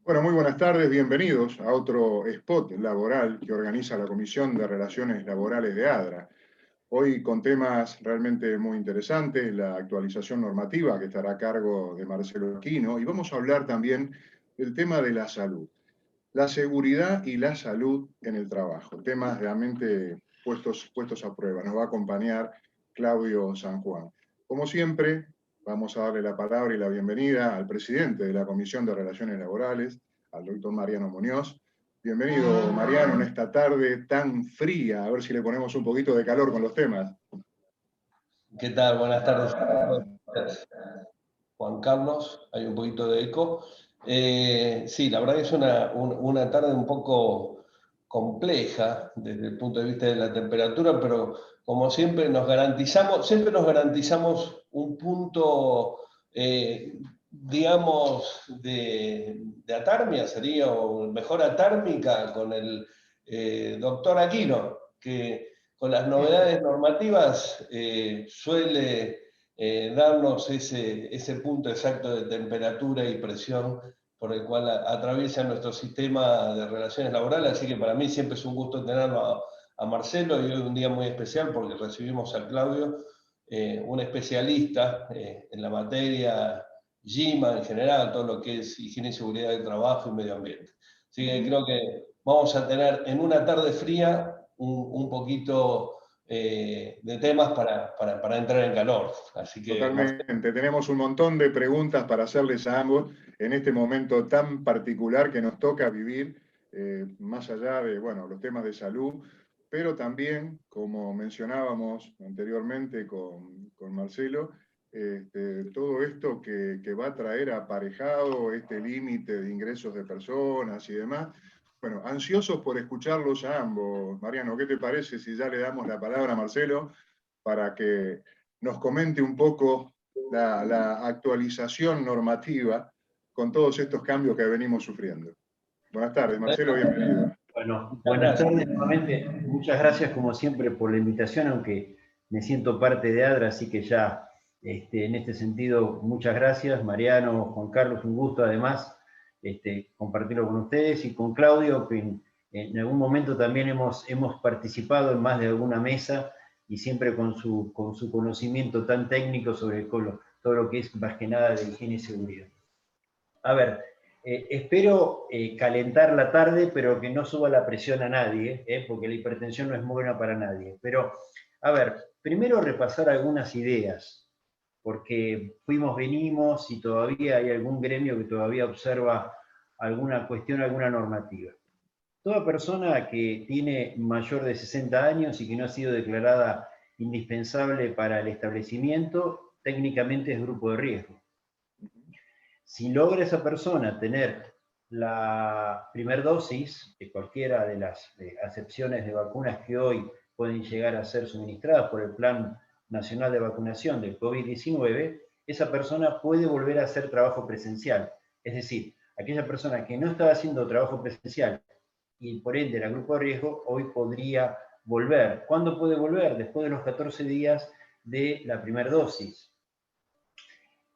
Bueno, muy buenas tardes, bienvenidos a otro spot laboral que organiza la Comisión de Relaciones Laborales de ADRA. Hoy con temas realmente muy interesantes, la actualización normativa que estará a cargo de Marcelo Aquino, y vamos a hablar también del tema de la salud, la seguridad y la salud en el trabajo, temas realmente puestos a prueba. Nos va a acompañar Claudio San Juan. Como siempre, vamos a darle la palabra y la bienvenida al presidente de la Comisión de Relaciones Laborales, al doctor Mariano Muñoz. Bienvenido, Mariano, en esta tarde tan fría. A ver si le ponemos un poquito de calor con los temas. ¿Qué tal? Buenas tardes. Juan Carlos, hay un poquito de eco. Sí, la verdad que es una tarde un poco compleja desde el punto de vista de la temperatura, pero como siempre nos garantizamos un punto, digamos, de atarmia, sería, o mejora térmica con el doctor Aquino, que con las novedades normativas suele darnos ese punto exacto de temperatura y presión por el cual atraviesa nuestro sistema de relaciones laborales. Así que para mí siempre es un gusto tenerlo a Marcelo, y hoy un día muy especial porque recibimos a Claudio, un especialista en la materia, GIMA en general, todo lo que es higiene y seguridad del trabajo y medio ambiente. Así que creo que vamos a tener en una tarde fría un poquito de temas para entrar en calor. Así que, Totalmente. Tenemos un montón de preguntas para hacerles a ambos en este momento tan particular que nos toca vivir, más allá de, bueno, los temas de salud, pero también, como mencionábamos anteriormente con Marcelo, todo esto que va a traer aparejado este límite de ingresos de personas y demás. Bueno, ansiosos por escucharlos a ambos. Mariano, ¿qué te parece si ya le damos la palabra a Marcelo para que nos comente un poco la actualización normativa con todos estos cambios que venimos sufriendo? Buenas tardes, Marcelo, bienvenido. Bueno, buenas tardes nuevamente. Muchas gracias como siempre por la invitación, aunque me siento parte de ADRA, así que ya en este sentido, muchas gracias. Mariano, Juan Carlos, un gusto además compartirlo con ustedes, y con Claudio, que en algún momento también hemos participado en más de alguna mesa, y siempre con su conocimiento tan técnico sobre todo lo que es más que nada de higiene y seguridad. A ver, espero calentar la tarde, pero que no suba la presión a nadie, porque la hipertensión no es buena para nadie. Pero, a ver, primero repasar algunas ideas, porque fuimos, venimos, y todavía hay algún gremio que todavía observa alguna cuestión, alguna normativa. Toda persona que tiene mayor de 60 años y que no ha sido declarada indispensable para el establecimiento, técnicamente es grupo de riesgo. Si logra esa persona tener la primera dosis de cualquiera de las acepciones de vacunas que hoy pueden llegar a ser suministradas por el Plan Nacional de Vacunación del COVID-19, esa persona puede volver a hacer trabajo presencial. Es decir, aquella persona que no estaba haciendo trabajo presencial y por ende era grupo de riesgo, hoy podría volver. ¿Cuándo puede volver? Después de los 14 días de la primera dosis.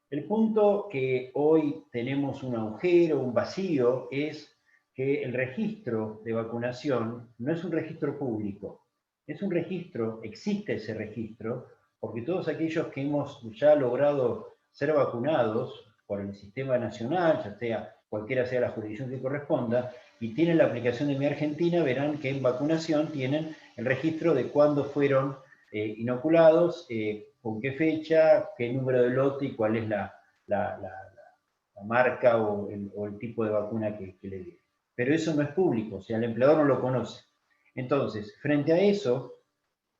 El punto que hoy tenemos un agujero, un vacío, es que el registro de vacunación no es un registro público, es un registro, existe ese registro, porque todos aquellos que hemos ya logrado ser vacunados por el sistema nacional, ya sea cualquiera sea la jurisdicción que corresponda, y tienen la aplicación de Mi Argentina, verán que en vacunación tienen el registro de cuándo fueron inoculados, con qué fecha, qué número de lote y cuál es la marca o el tipo de vacuna que le dieron. Pero eso no es público, o sea, el empleador no lo conoce. Entonces, frente a eso,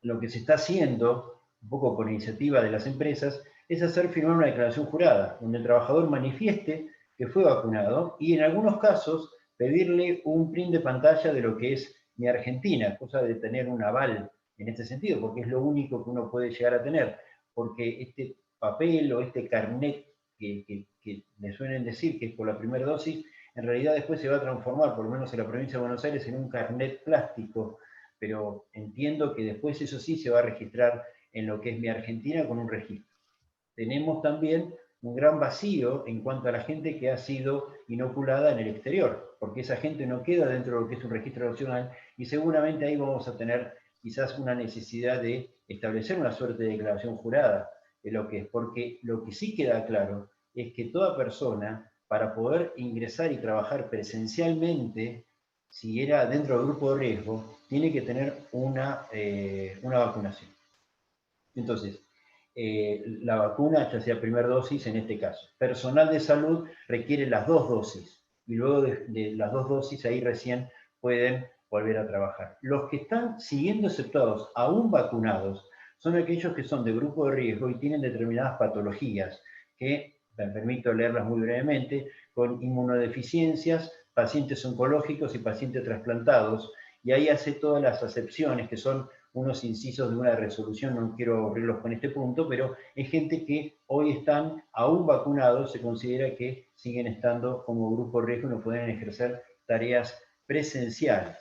lo que se está haciendo, un poco por iniciativa de las empresas, es hacer firmar una declaración jurada, donde el trabajador manifieste que fue vacunado, y en algunos casos pedirle un print de pantalla de lo que es Mi Argentina, cosa de tener un aval en este sentido, porque es lo único que uno puede llegar a tener, porque este papel o este carnet que le suelen decir que es por la primera dosis, en realidad después se va a transformar, por lo menos en la provincia de Buenos Aires, en un carnet plástico, pero entiendo que después eso sí se va a registrar en lo que es Mi Argentina con un registro. Tenemos también un gran vacío en cuanto a la gente que ha sido inoculada en el exterior, porque esa gente no queda dentro de lo que es un registro nacional y seguramente ahí vamos a tener quizás una necesidad de establecer una suerte de declaración jurada de lo que es, porque lo que sí queda claro es que toda persona, para poder ingresar y trabajar presencialmente, si era dentro del grupo de riesgo, tiene que tener una vacunación. Entonces, la vacuna, ya sea primera dosis en este caso. Personal de salud requiere las 2 dosis y luego de las 2 dosis ahí recién pueden volver a trabajar. Los que están siguiendo exceptuados, aún vacunados, son aquellos que son de grupo de riesgo y tienen determinadas patologías que, me permito leerlas muy brevemente, con inmunodeficiencias, pacientes oncológicos y pacientes trasplantados, y ahí hace todas las acepciones que son unos incisos de una resolución, no quiero abrirlos con este punto, pero es gente que hoy están aún vacunados, se considera que siguen estando como grupo de riesgo y no pueden ejercer tareas presenciales.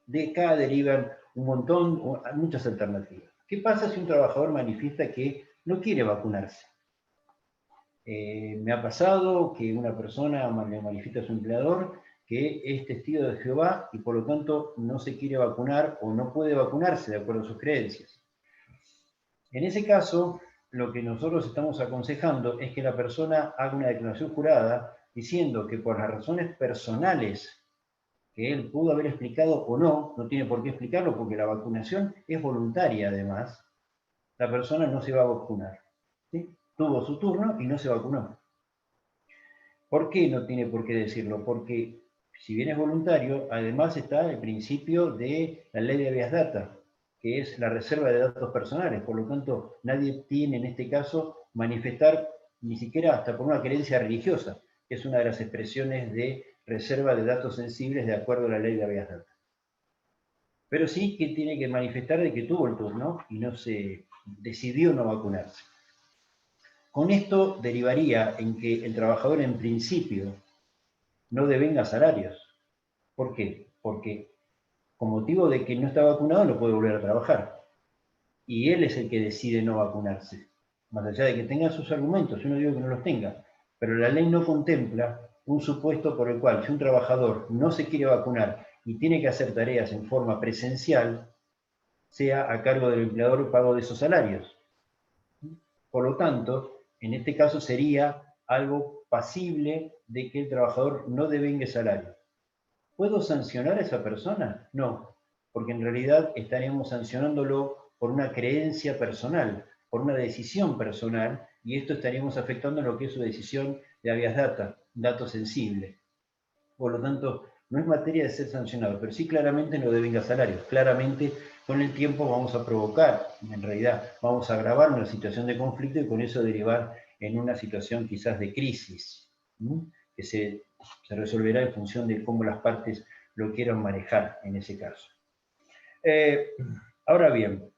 De acá derivan un montón, muchas alternativas. ¿Qué pasa si un trabajador manifiesta que no quiere vacunarse? Me ha pasado que una persona le manifiesta a su empleador que es testigo de Jehová y por lo tanto no se quiere vacunar o no puede vacunarse de acuerdo a sus creencias. En ese caso, lo que nosotros estamos aconsejando es que la persona haga una declaración jurada diciendo que por las razones personales que él pudo haber explicado o no, no tiene por qué explicarlo porque la vacunación es voluntaria además, la persona no se va a vacunar. ¿Sí? Tuvo su turno y no se vacunó. ¿Por qué no tiene por qué decirlo? Porque si bien es voluntario, además está el principio de la ley de habeas data, que es la reserva de datos personales. Por lo tanto, nadie tiene en este caso manifestar, ni siquiera hasta por una creencia religiosa, que es una de las expresiones de reserva de datos sensibles de acuerdo a la ley de habeas data. Pero sí que tiene que manifestar de que tuvo el turno y no se decidió no vacunarse. Con esto derivaría en que el trabajador en principio no devenga salarios. ¿Por qué? Porque con motivo de que no está vacunado no puede volver a trabajar. Y él es el que decide no vacunarse. Más allá de que tenga sus argumentos, yo no digo que no los tenga, pero la ley no contempla un supuesto por el cual si un trabajador no se quiere vacunar y tiene que hacer tareas en forma presencial, sea a cargo del empleador el pago de esos salarios. Por lo tanto, en este caso sería algo pasible de que el trabajador no devengue salario. ¿Puedo sancionar a esa persona? No, porque en realidad estaríamos sancionándolo por una creencia personal, por una decisión personal, y esto estaríamos afectando lo que es su decisión de habeas data, dato sensible. Por lo tanto, no es materia de ser sancionado, pero sí claramente no devenga salarios. Claramente, con el tiempo vamos a provocar, en realidad, vamos a agravar una situación de conflicto y con eso derivar en una situación quizás de crisis, ¿sí? Que se resolverá en función de cómo las partes lo quieran manejar en ese caso. Ahora bien,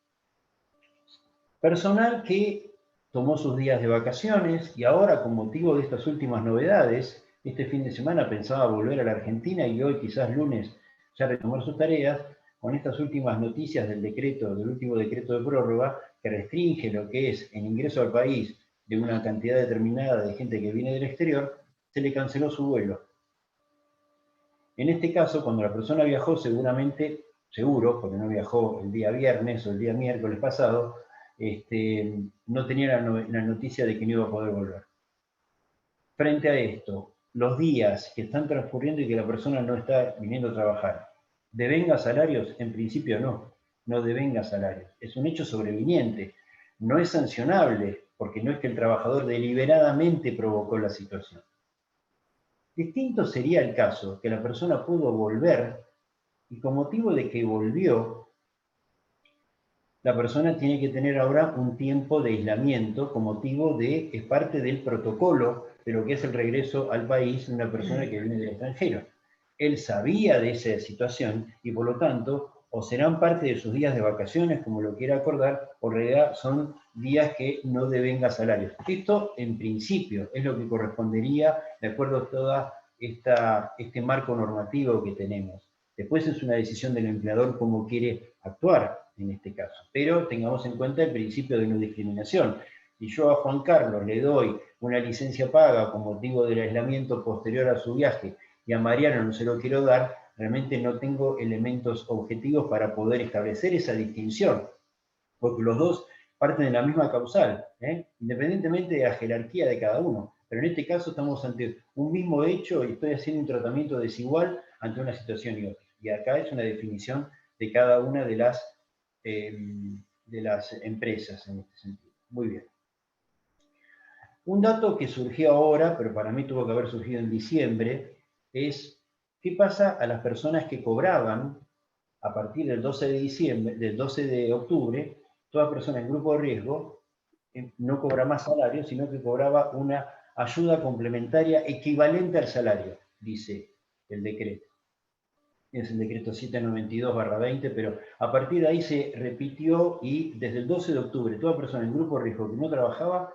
personal que tomó sus días de vacaciones y ahora con motivo de estas últimas novedades, este fin de semana pensaba volver a la Argentina y hoy quizás lunes ya retomar sus tareas, con estas últimas noticias del último decreto de prórroga que restringe lo que es el ingreso al país de una cantidad determinada de gente que viene del exterior, se le canceló su vuelo. En este caso, cuando la persona viajó, seguro, porque no viajó el día viernes o el día miércoles pasado, no tenía la noticia de que no iba a poder volver. Frente a esto, los días que están transcurriendo y que la persona no está viniendo a trabajar, ¿devenga salarios? En principio no devenga salarios. Es un hecho sobreviniente. No es sancionable, porque no es que el trabajador deliberadamente provocó la situación. Distinto sería el caso que la persona pudo volver y con motivo de que volvió, la persona tiene que tener ahora un tiempo de aislamiento con motivo de, es parte del protocolo de lo que es el regreso al país de una persona que viene del extranjero. Él sabía de esa situación y por lo tanto, o serán parte de sus días de vacaciones, como lo quiera acordar, o en realidad son días que no devenga salarios. Esto, en principio, es lo que correspondería de acuerdo a todo este marco normativo que tenemos. Después es una decisión del empleador cómo quiere actuar en este caso. Pero tengamos en cuenta el principio de no discriminación. Si yo a Juan Carlos le doy una licencia paga con motivo del aislamiento posterior a su viaje y a Mariano no se lo quiero dar, realmente no tengo elementos objetivos para poder establecer esa distinción, porque los dos parten de la misma causal, independientemente de la jerarquía de cada uno. Pero en este caso estamos ante un mismo hecho y estoy haciendo un tratamiento desigual ante una situación y otra. Y acá es una definición de cada una de las empresas en este sentido. Muy bien. Un dato que surgió ahora, pero para mí tuvo que haber surgido en diciembre, es qué pasa a las personas que cobraban a partir del 12 de diciembre, del 12 de octubre, toda persona en grupo de riesgo no cobra más salario, sino que cobraba una ayuda complementaria equivalente al salario, dice el decreto. Es el decreto 792/20, pero a partir de ahí se repitió y desde el 12 de octubre toda persona en grupo de riesgo que no trabajaba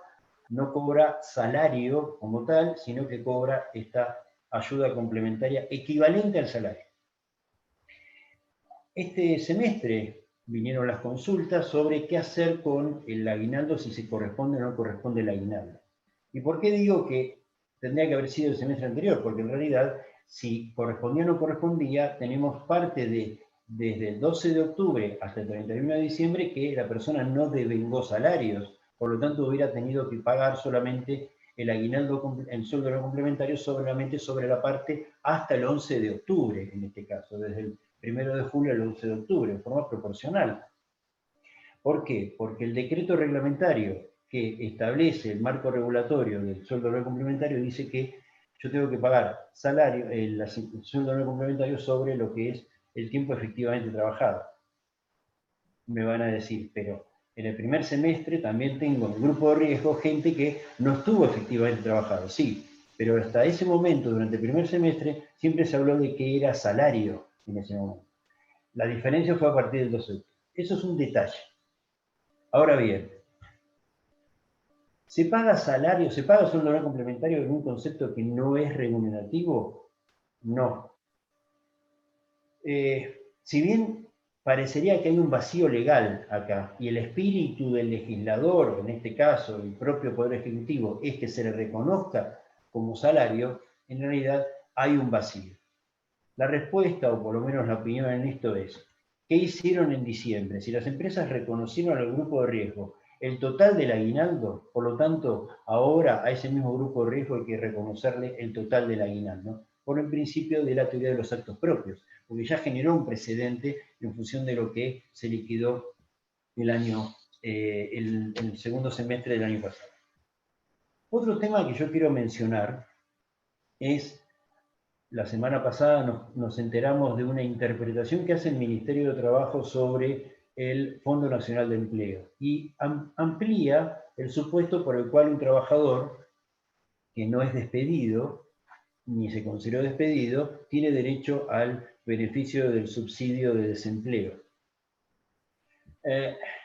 no cobra salario como tal, sino que cobra esta ayuda complementaria equivalente al salario. Este semestre vinieron las consultas sobre qué hacer con el aguinaldo, si se corresponde o no corresponde el aguinaldo. ¿Y por qué digo que tendría que haber sido el semestre anterior? Porque en realidad, si correspondía o no correspondía, tenemos parte desde el 12 de octubre hasta el 31 de diciembre que la persona no devengó salarios, por lo tanto hubiera tenido que pagar solamente el aguinaldo, el sueldo no complementario solamente sobre la parte hasta el 11 de octubre, en este caso, desde el 1 de julio al 11 de octubre, en forma proporcional. ¿Por qué? Porque el decreto reglamentario que establece el marco regulatorio del sueldo no complementario dice que yo tengo que pagar salario, el sueldo no complementario sobre lo que es el tiempo efectivamente trabajado. Me van a decir, pero en el primer semestre también tengo en grupo de riesgo gente que no estuvo efectivamente trabajado, sí, pero hasta ese momento, durante el primer semestre, siempre se habló de que era salario en ese momento. La diferencia fue a partir del 12 de octubre. Eso es un detalle. Ahora bien, ¿se paga salario, se paga sueldo no complementario en un concepto que no es remunerativo? No. Si bien parecería que hay un vacío legal acá, y el espíritu del legislador, en este caso el propio Poder Ejecutivo, es que se le reconozca como salario, en realidad hay un vacío. La respuesta, o por lo menos la opinión en esto es, ¿qué hicieron en diciembre? Si las empresas reconocieron al grupo de riesgo el total del aguinaldo, por lo tanto, ahora a ese mismo grupo de riesgo hay que reconocerle el total del aguinaldo, por el principio de la teoría de los actos propios, porque ya generó un precedente en función de lo que se liquidó el segundo semestre del año pasado. Otro tema que yo quiero mencionar es, la semana pasada nos enteramos de una interpretación que hace el Ministerio de Trabajo sobre el Fondo Nacional de Empleo y amplía el supuesto por el cual un trabajador que no es despedido, ni se consideró despedido, tiene derecho al beneficio del subsidio de desempleo.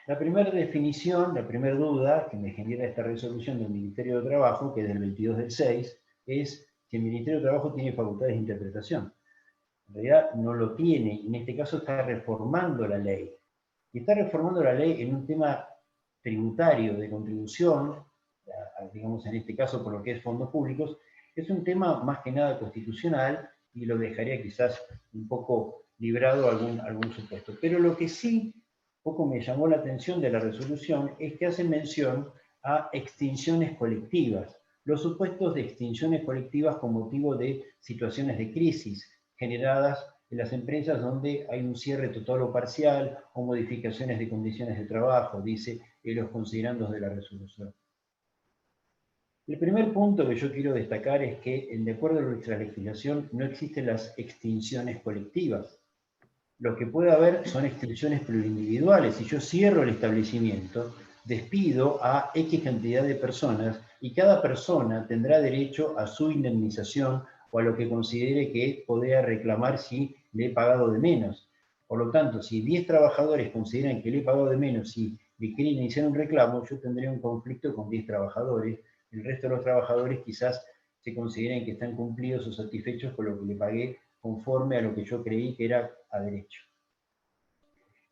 La primera definición, la primera duda que me genera esta resolución del Ministerio de Trabajo, que es del 22/6, es que el Ministerio de Trabajo tiene facultades de interpretación. En realidad no lo tiene, y en este caso está reformando la ley. Y está reformando la ley en un tema tributario de contribución, digamos en este caso por lo que es fondos públicos, es un tema más que nada constitucional y lo dejaría quizás un poco librado algún supuesto. Pero lo que sí poco me llamó la atención de la resolución es que hace mención a extinciones colectivas, los supuestos de extinciones colectivas con motivo de situaciones de crisis generadas en las empresas donde hay un cierre total o parcial o modificaciones de condiciones de trabajo, dice en los considerandos de la resolución. El primer punto que yo quiero destacar es que, de acuerdo a nuestra legislación, no existen las extinciones colectivas. Lo que puede haber son extinciones pluriindividuales. Si yo cierro el establecimiento, despido a X cantidad de personas y cada persona tendrá derecho a su indemnización o a lo que considere que podría reclamar si le he pagado de menos. Por lo tanto, si 10 trabajadores consideran que le he pagado de menos y le quieren iniciar un reclamo, yo tendré un conflicto con 10 trabajadores. El resto de los trabajadores quizás se consideren que están cumplidos o satisfechos con lo que le pagué conforme a lo que yo creí que era a derecho.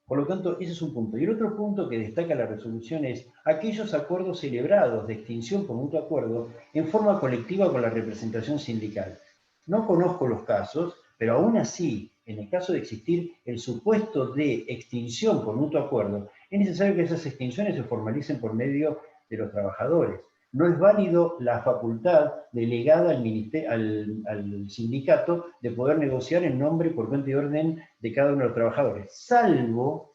Por lo tanto, ese es un punto. Y el otro punto que destaca la resolución es aquellos acuerdos celebrados de extinción por mutuo acuerdo en forma colectiva con la representación sindical. No conozco los casos, pero aún así, en el caso de existir el supuesto de extinción por mutuo acuerdo, es necesario que esas extinciones se formalicen por medio de los trabajadores. No es válido la facultad delegada al sindicato de poder negociar en nombre por cuenta y orden de cada uno de los trabajadores, salvo,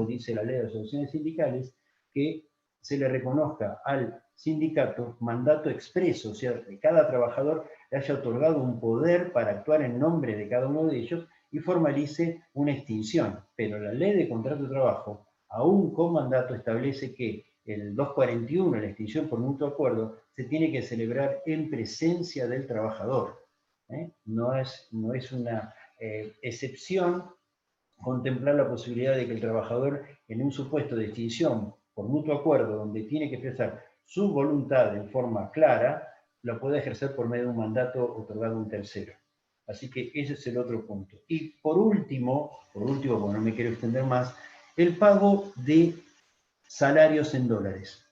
dice la ley de asociaciones sindicales, que se le reconozca al sindicato mandato expreso, o sea, que cada trabajador le haya otorgado un poder para actuar en nombre de cada uno de ellos y formalice una extinción. Pero la ley de contrato de trabajo, aún con mandato, establece que el 241, la extinción por mutuo acuerdo, se tiene que celebrar en presencia del trabajador. No es una excepción contemplar la posibilidad de que el trabajador, en un supuesto de extinción por mutuo acuerdo, donde tiene que expresar su voluntad en forma clara, lo pueda ejercer por medio de un mandato otorgado a un tercero. Así que ese es el otro punto. Y por último, porque no me quiero extender más, el pago de salarios en dólares.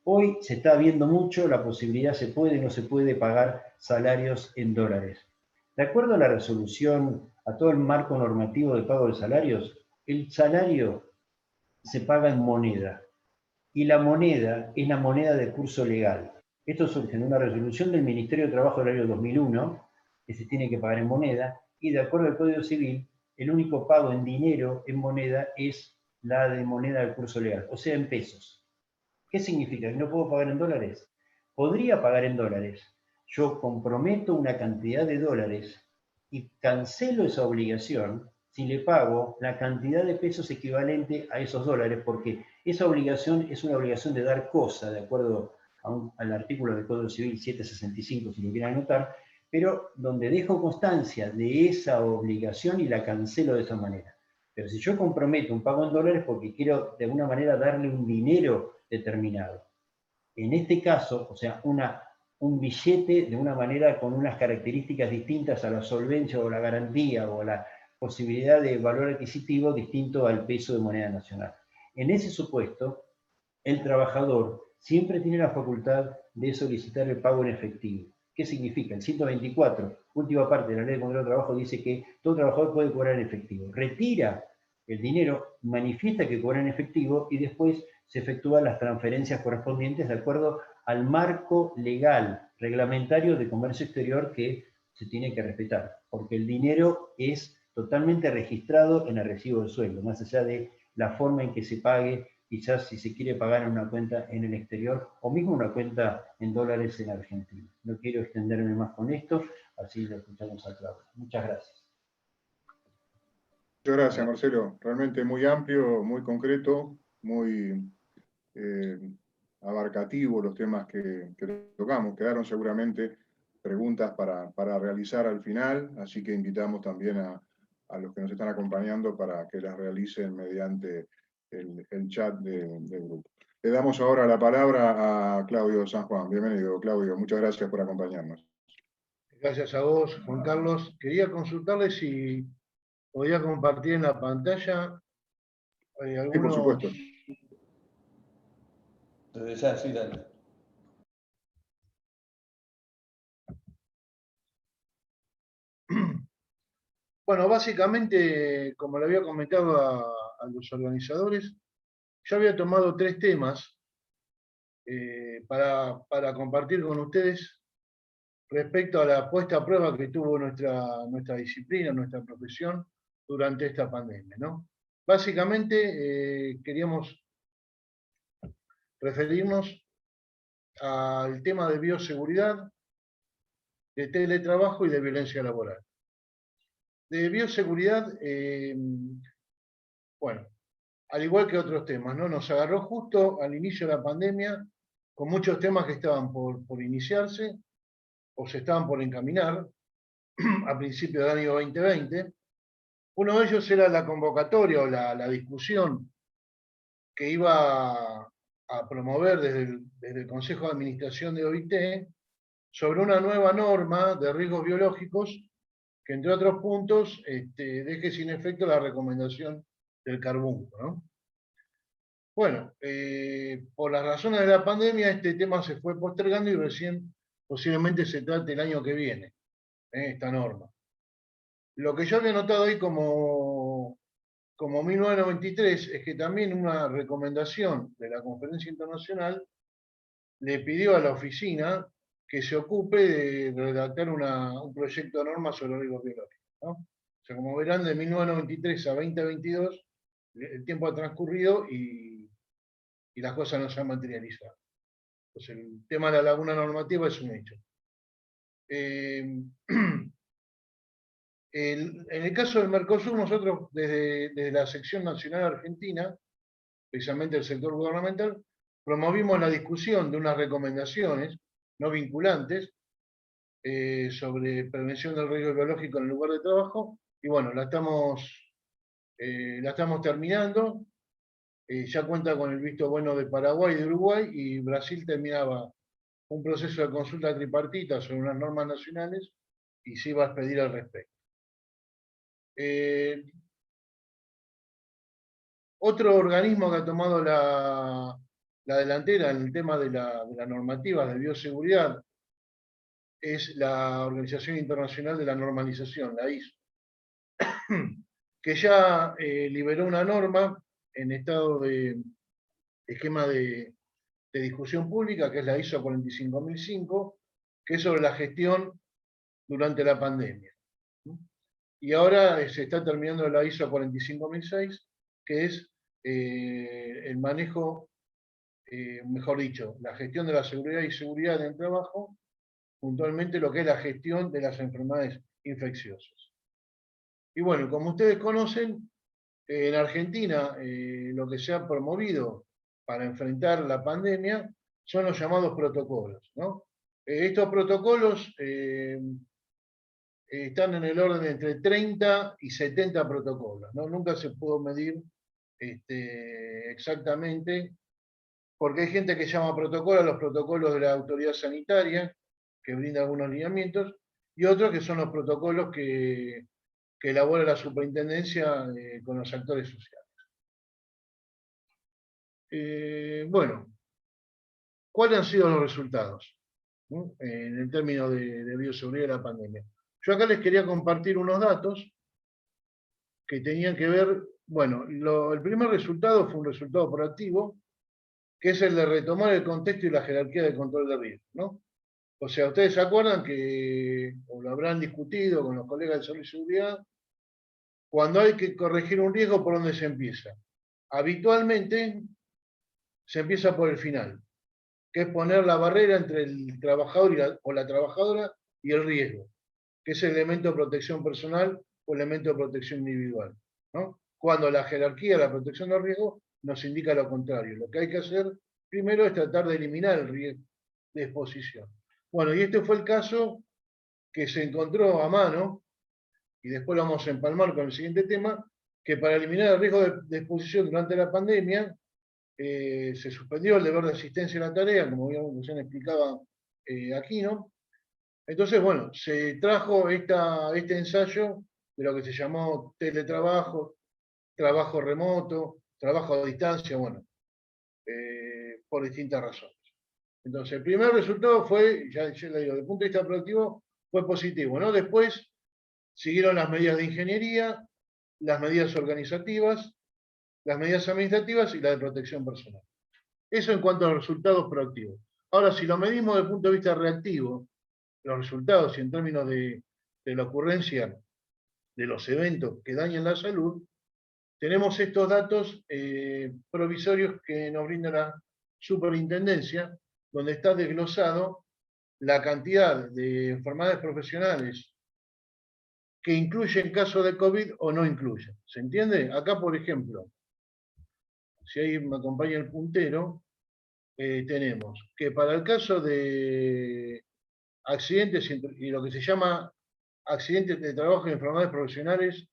Hoy se está viendo mucho la posibilidad, se puede o no se puede pagar salarios en dólares. De acuerdo a la resolución, a todo el marco normativo de pago de salarios, el salario se paga en moneda y la moneda es la moneda de curso legal. Esto surge en una resolución del Ministerio de Trabajo del año 2001, que se tiene que pagar en moneda, y de acuerdo al Código Civil, el único pago en dinero, en moneda, es la de moneda del curso legal, o sea, en pesos. ¿Qué significa? ¿Que no puedo pagar en dólares? Podría pagar en dólares. Yo comprometo una cantidad de dólares y cancelo esa obligación si le pago la cantidad de pesos equivalente a esos dólares, porque esa obligación es una obligación de dar cosa, de acuerdo al artículo del Código Civil 765, si lo quieren anotar, pero donde dejo constancia de esa obligación y la cancelo de esa manera. Pero si yo comprometo un pago en dólares porque quiero de alguna manera darle un dinero determinado. En este caso, o sea, un billete de una manera con unas características distintas a la solvencia o la garantía o la posibilidad de valor adquisitivo distinto al peso de moneda nacional. En ese supuesto, el trabajador siempre tiene la facultad de solicitar el pago en efectivo. ¿Qué significa? El 124, última parte de la ley de contrato de trabajo, dice que todo trabajador puede cobrar en efectivo. Retira el dinero, manifiesta que cobra en efectivo y después se efectúan las transferencias correspondientes de acuerdo al marco legal, reglamentario de comercio exterior que se tiene que respetar, porque el dinero es totalmente registrado en el recibo de sueldo, más allá de la forma en que se pague, quizás si se quiere pagar en una cuenta en el exterior o mismo una cuenta en dólares en Argentina. No quiero extenderme más con esto, así lo escuchamos a Claudio. Muchas gracias. Muchas gracias, Marcelo. Realmente muy amplio, muy concreto, muy abarcativo los temas que tocamos. Quedaron seguramente preguntas para realizar al final, así que invitamos también a los que nos están acompañando para que las realicen mediante el chat del grupo. Le damos ahora la palabra a Claudio San Juan. Bienvenido, Claudio. Muchas gracias por acompañarnos. Gracias a vos, Juan Carlos. Quería consultarle si podía compartir en la pantalla algunos... Sí, por supuesto. Sí, dale. Bueno, básicamente, como le había comentado a los organizadores, yo había tomado 3 temas para compartir con ustedes respecto a la puesta a prueba que tuvo nuestra disciplina, nuestra profesión durante esta pandemia, ¿no? Básicamente queríamos referirnos al tema de bioseguridad, de teletrabajo y de violencia laboral. De bioseguridad, bueno, al igual que otros temas, ¿no? Nos agarró justo al inicio de la pandemia con muchos temas que estaban por iniciarse o se estaban por encaminar a principios del año 2020. Uno de ellos era la convocatoria o la discusión que iba a promover desde el Consejo de Administración de OIT sobre una nueva norma de riesgos biológicos que, entre otros puntos, deje sin efecto la recomendación del carbón, ¿no? Bueno, por las razones de la pandemia, este tema se fue postergando y recién posiblemente se trate el año que viene, esta norma. Lo que yo había notado ahí como 1993 es que también una recomendación de la Conferencia Internacional le pidió a la oficina que se ocupe de redactar un proyecto de norma sobre riesgos biológicos, ¿no? O sea, como verán, de 1993 a 2022, el tiempo ha transcurrido y las cosas no se han materializado. Entonces, el tema de la laguna normativa es un hecho. En el caso del Mercosur, nosotros desde la sección nacional argentina, precisamente el sector gubernamental, promovimos la discusión de unas recomendaciones no vinculantes sobre prevención del riesgo biológico en el lugar de trabajo, y bueno, la estamos terminando. Ya cuenta con el visto bueno de Paraguay y de Uruguay, y Brasil terminaba un proceso de consulta tripartita sobre unas normas nacionales y se iba a expedir al respecto. Otro organismo que ha tomado la delantera en el tema de la normativa de bioseguridad es la Organización Internacional de la Normalización, la ISO, que ya liberó una norma en estado de esquema de discusión pública, que es la ISO 45005, que es sobre la gestión durante la pandemia. Y ahora se está terminando la ISO 45006, que es el manejo, mejor dicho, la gestión de la seguridad y seguridad en el trabajo, puntualmente lo que es la gestión de las enfermedades infecciosas. Y bueno, como ustedes conocen, en Argentina lo que se ha promovido para enfrentar la pandemia son los llamados protocolos, ¿no? Estos protocolos están en el orden de entre 30 y 70 protocolos, ¿no? Nunca se pudo medir exactamente, porque hay gente que llama protocolo a los protocolos de la autoridad sanitaria, que brinda algunos lineamientos, y otros que son los protocolos que elabora la superintendencia con los actores sociales. Bueno, ¿cuáles han sido los resultados, ¿no?, en el término de bioseguridad de la pandemia? Yo acá les quería compartir unos datos que tenían que ver, bueno, el primer resultado fue un resultado proactivo, que es el de retomar el contexto y la jerarquía de control de riesgo, ¿no? O sea, ustedes se acuerdan que, o lo habrán discutido con los colegas de salud y seguridad, cuando hay que corregir un riesgo, ¿por dónde se empieza? Habitualmente se empieza por el final, que es poner la barrera entre el trabajador o la trabajadora y el riesgo, que es el elemento de protección personal o elemento de protección individual, ¿no? Cuando la jerarquía de la protección del riesgo nos indica lo contrario. Lo que hay que hacer primero es tratar de eliminar el riesgo de exposición. Bueno, y este fue el caso que se encontró a mano, y después lo vamos a empalmar con el siguiente tema, que para eliminar el riesgo de exposición durante la pandemia, se suspendió el deber de asistencia a la tarea, como bien explicaba Aquino. Entonces, bueno, se trajo este ensayo de lo que se llamó teletrabajo, trabajo remoto, trabajo a distancia, bueno, por distintas razones. Entonces, el primer resultado fue, ya le digo, desde el punto de vista proactivo, fue positivo, ¿no? Después siguieron las medidas de ingeniería, las medidas organizativas, las medidas administrativas y la de protección personal. Eso en cuanto a los resultados proactivos. Ahora, si lo medimos desde el punto de vista reactivo, los resultados y en términos de la ocurrencia de los eventos que dañan la salud, tenemos estos datos provisorios que nos brinda la superintendencia, donde está desglosado la cantidad de enfermedades profesionales que incluyen casos de COVID o no incluyen. ¿Se entiende? Acá, por ejemplo, si ahí me acompaña el puntero, tenemos que para el caso de accidentes y lo que se llama accidentes de trabajo y enfermedades profesionales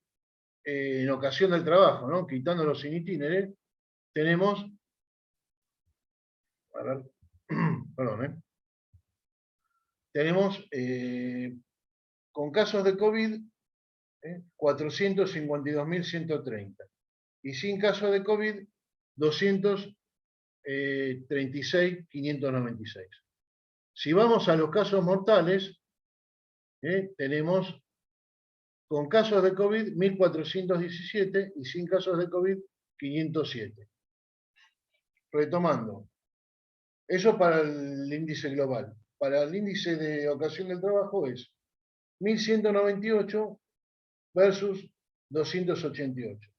en ocasión del trabajo, ¿no?, quitando los sin itinere, tenemos, a ver, perdón, tenemos con casos de COVID 452.130 y sin casos de COVID, 236.596. Si vamos a los casos mortales, tenemos con casos de COVID 1.417 y sin casos de COVID 507. Retomando, eso para el índice global. Para el índice de ocasión del trabajo es 1.198 versus 288.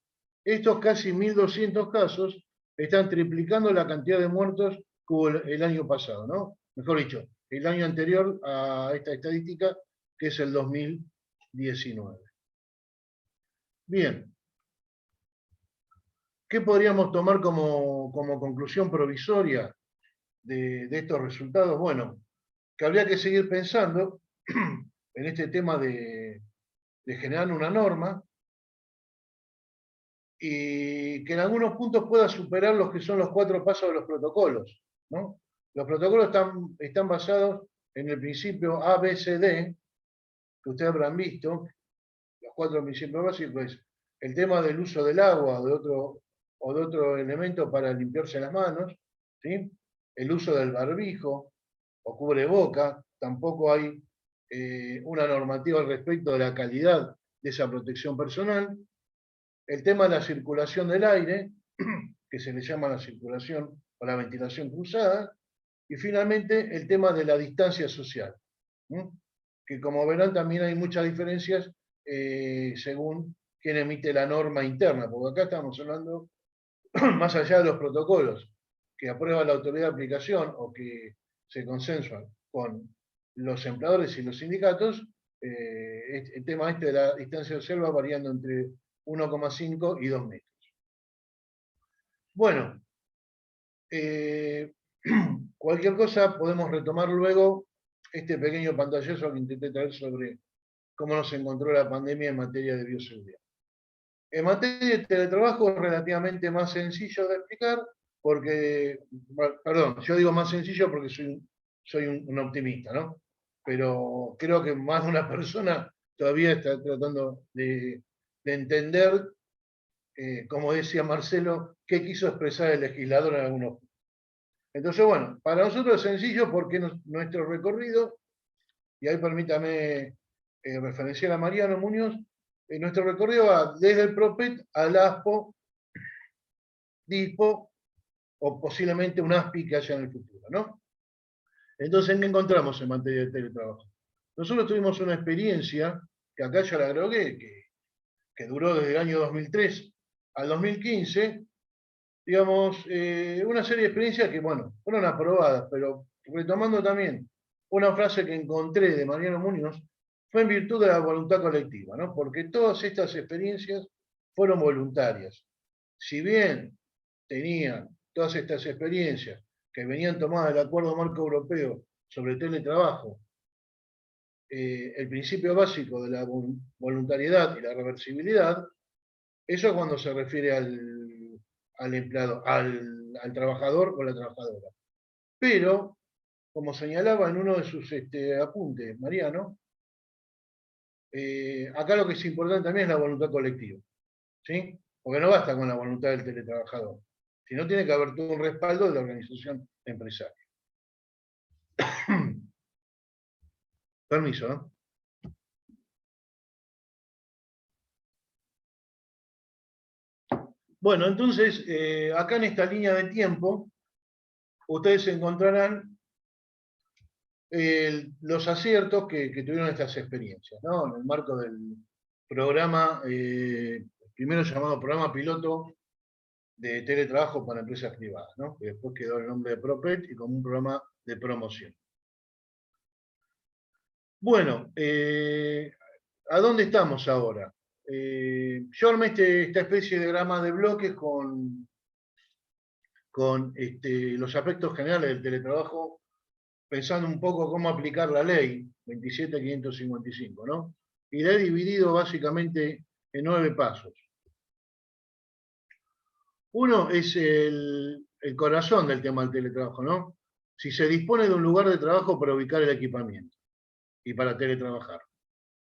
Estos casi 1.200 casos están triplicando la cantidad de muertos que hubo el año pasado, ¿no? Mejor dicho, el año anterior a esta estadística, que es el 2019. Bien. ¿Qué podríamos tomar como conclusión provisoria de estos resultados? Bueno, que habría que seguir pensando en este tema de generar una norma y que en algunos puntos pueda superar los que son los 4 pasos de los protocolos, ¿no? Los protocolos están basados en el principio ABCD, que ustedes habrán visto, los 4 principios básicos es el tema del uso del agua o de otro elemento para limpiarse las manos, ¿sí? El uso del barbijo o cubreboca, tampoco hay una normativa al respecto de la calidad de esa protección personal. El tema de la circulación del aire, que se le llama la circulación o la ventilación cruzada, y finalmente el tema de la distancia social, ¿sí? Que como verán también hay muchas diferencias según quién emite la norma interna, porque acá estamos hablando más allá de los protocolos que aprueba la autoridad de aplicación o que se consensuan con los empleadores y los sindicatos, el tema de la distancia social va variando entre 1,5 y 2 metros. Bueno, cualquier cosa podemos retomar luego este pequeño pantallazo que intenté traer sobre cómo nos encontró la pandemia en materia de bioseguridad. En materia de teletrabajo es relativamente más sencillo de explicar, porque, perdón, yo digo más sencillo porque soy un optimista, ¿no? Pero creo que más de una persona todavía está tratando de entender, como decía Marcelo, qué quiso expresar el legislador en algunos puntos. Entonces, bueno, para nosotros es sencillo porque nuestro recorrido, y ahí permítame referenciar a Mariano Muñoz, nuestro recorrido va desde el PROPET al ASPO, DISPO, o posiblemente un ASPI que haya en el futuro, ¿no? Entonces, ¿en qué encontramos en materia de teletrabajo? Nosotros tuvimos una experiencia, que acá ya la agregué, que duró desde el año 2003 al 2015, digamos, una serie de experiencias que, bueno, fueron aprobadas, pero retomando también una frase que encontré de Mariano Muñoz, fue en virtud de la voluntad colectiva, ¿no? Porque todas estas experiencias fueron voluntarias. Si bien tenían todas estas experiencias que venían tomadas del Acuerdo Marco Europeo sobre teletrabajo, el principio básico de la voluntariedad y la reversibilidad, eso es cuando se refiere al empleado, al trabajador o la trabajadora. Pero, como señalaba en uno de sus apuntes, Mariano, acá lo que es importante también es la voluntad colectiva, ¿sí? Porque no basta con la voluntad del teletrabajador, sino tiene que haber todo un respaldo de la organización empresaria. Permiso, ¿no? Bueno, entonces, acá en esta línea de tiempo, ustedes encontrarán los aciertos que tuvieron estas experiencias, ¿no? En el marco del programa, primero llamado Programa Piloto de Teletrabajo para Empresas Privadas, ¿no? Que después quedó el nombre de PROPET y como un programa de promoción. Bueno, ¿a dónde estamos ahora? Yo armé esta especie de diagrama de bloques con los aspectos generales del teletrabajo, pensando un poco cómo aplicar la ley 27.555, ¿no? Y la he dividido básicamente en 9 pasos. Uno es el corazón del tema del teletrabajo, ¿no? Si se dispone de un lugar de trabajo para ubicar el equipamiento y para teletrabajar.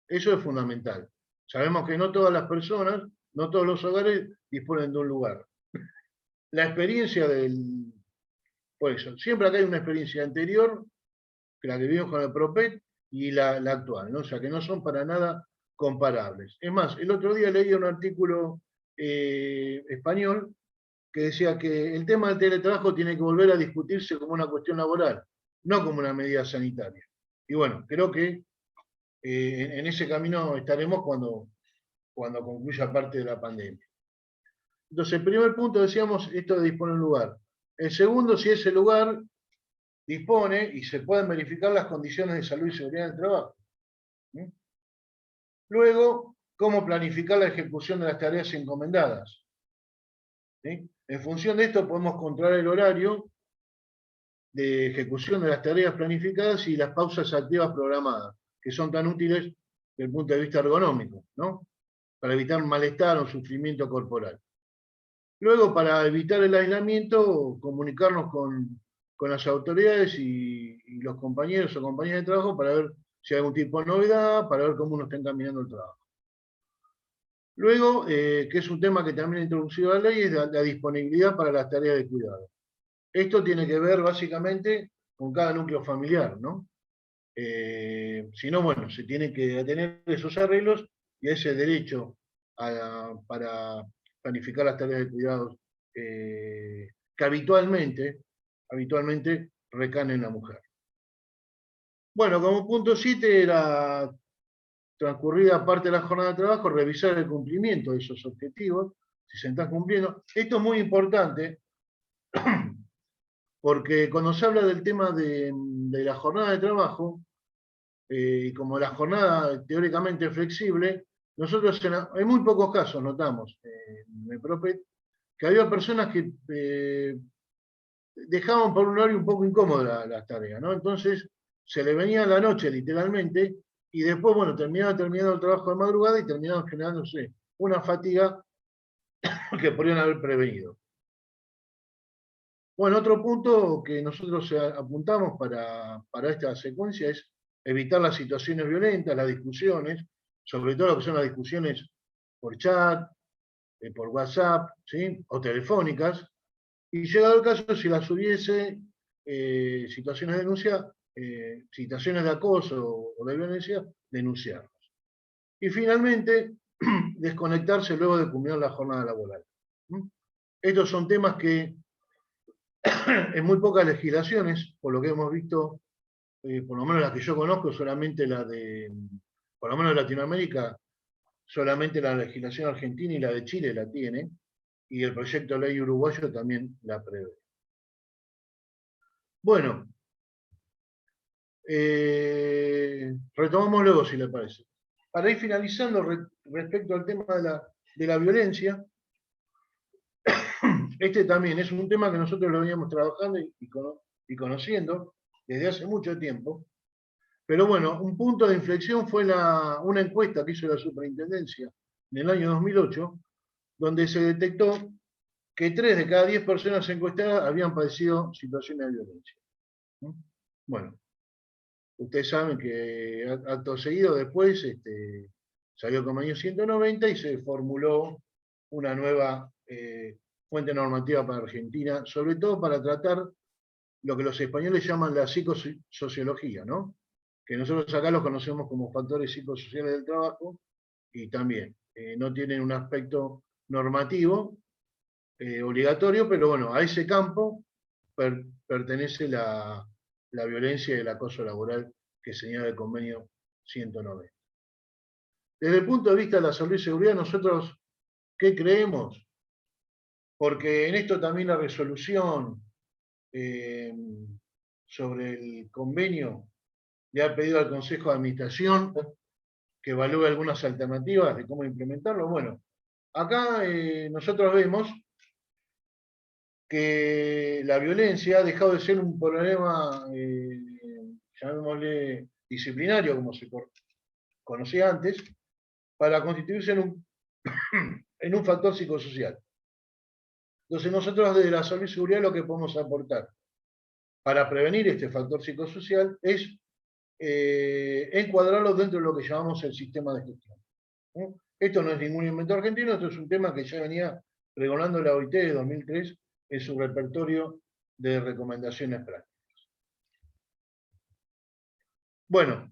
Eso es fundamental. Sabemos que no todas las personas no todos los hogares disponen de un lugar. La experiencia por eso, siempre acá hay una experiencia anterior, que la que vivimos con el PROPET, y la actual, ¿no? O sea, que no son para nada comparables. Es más, el otro día leí un artículo español que decía que el tema del teletrabajo tiene que volver a discutirse como una cuestión laboral, no como una medida sanitaria. Y bueno, creo que en ese camino estaremos cuando concluya parte de la pandemia. Entonces, el primer punto decíamos esto de disponer un lugar. El segundo, si ese lugar dispone y se pueden verificar las condiciones de salud y seguridad del trabajo. ¿Sí? Luego, cómo planificar la ejecución de las tareas encomendadas. ¿Sí? En función de esto podemos controlar el horario de ejecución de las tareas planificadas y las pausas activas programadas, que son tan útiles desde el punto de vista ergonómico, ¿no? Para evitar malestar o sufrimiento corporal. Luego, para evitar el aislamiento, comunicarnos con las autoridades y los compañeros o compañeras de trabajo para ver si hay algún tipo de novedad, para ver cómo nos está encaminando el trabajo. Luego, que es un tema que también ha introducido la ley, es la disponibilidad para las tareas de cuidado. Esto tiene que ver básicamente con cada núcleo familiar, ¿no? Si no, bueno, se tiene que tener esos arreglos y ese derecho para planificar las tareas de cuidados que habitualmente recaen en la mujer. Bueno, como punto 7 era, transcurrida parte de la jornada de trabajo, revisar el cumplimiento de esos objetivos, si se están cumpliendo. Esto es muy importante porque cuando se habla del tema de la jornada de trabajo, y como la jornada teóricamente flexible, nosotros en muy pocos casos notamos en el PROPET que había personas que dejaban por un horario un poco incómodo las tareas, ¿no? Entonces se le venía la noche literalmente y después, bueno, terminado el trabajo de madrugada y terminaban generándose una fatiga que podrían haber prevenido. Bueno, otro punto que nosotros apuntamos para esta secuencia es evitar las situaciones violentas, las discusiones, sobre todo lo que son las discusiones por chat, por WhatsApp, ¿sí? O telefónicas, y llegado el caso, si las hubiese situaciones de denuncia, situaciones de acoso o de violencia, denunciarlas. Y finalmente, desconectarse luego de culminar la jornada laboral. Estos son temas que en muy pocas legislaciones, por lo que hemos visto, por lo menos las que yo conozco, solamente la de, por lo menos de Latinoamérica, solamente la legislación argentina y la de Chile la tiene, y el proyecto de ley uruguayo también la prevé. Bueno, retomamos luego, si le parece. Para ir finalizando respecto al tema de la violencia, este también es un tema que nosotros lo veníamos trabajando y conociendo desde hace mucho tiempo. Pero bueno, un punto de inflexión fue una encuesta que hizo la superintendencia en el año 2008, donde se detectó que 3 de cada 10 personas encuestadas habían padecido situaciones de violencia. Bueno, ustedes saben que acto seguido después salió como año 190 y se formuló una nueva fuente normativa para Argentina, sobre todo para tratar lo que los españoles llaman la psicosociología, ¿no? Que nosotros acá los conocemos como factores psicosociales del trabajo, y también no tienen un aspecto normativo obligatorio, pero bueno, a ese campo pertenece la violencia y el acoso laboral que señala el convenio 190. Desde el punto de vista de la salud y seguridad, nosotros, ¿qué creemos? Porque en esto también la resolución sobre el convenio le ha pedido al Consejo de Administración que evalúe algunas alternativas de cómo implementarlo. Bueno, acá nosotros vemos que la violencia ha dejado de ser un problema, llamémosle disciplinario, como se conocía antes, para constituirse en un factor psicosocial. Entonces nosotros desde la salud y seguridad lo que podemos aportar para prevenir este factor psicosocial es encuadrarlo dentro de lo que llamamos el sistema de gestión. Esto no es ningún invento argentino, esto es un tema que ya venía pregonando la OIT de 2003 en su repertorio de recomendaciones prácticas. Bueno,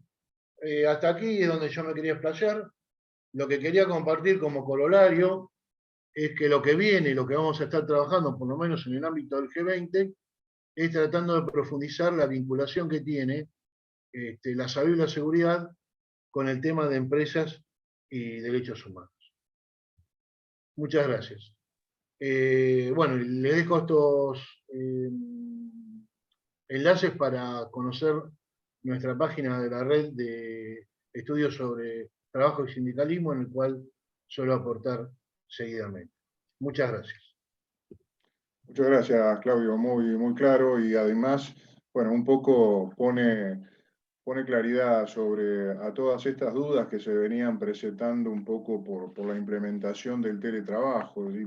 hasta aquí es donde yo me quería explayar. Lo que quería compartir como corolario es que lo que viene y lo que vamos a estar trabajando, por lo menos en el ámbito del G20, es tratando de profundizar la vinculación que tiene la salud y la seguridad con el tema de empresas y derechos humanos. Muchas gracias. Bueno, les dejo estos enlaces para conocer nuestra página de la red de estudios sobre trabajo y sindicalismo, en el cual suelo aportar seguidamente. Muchas gracias. Muchas gracias, Claudio, muy claro y además, bueno, un poco pone claridad sobre a todas estas dudas que se venían presentando un poco por la implementación del teletrabajo. ¿Sí?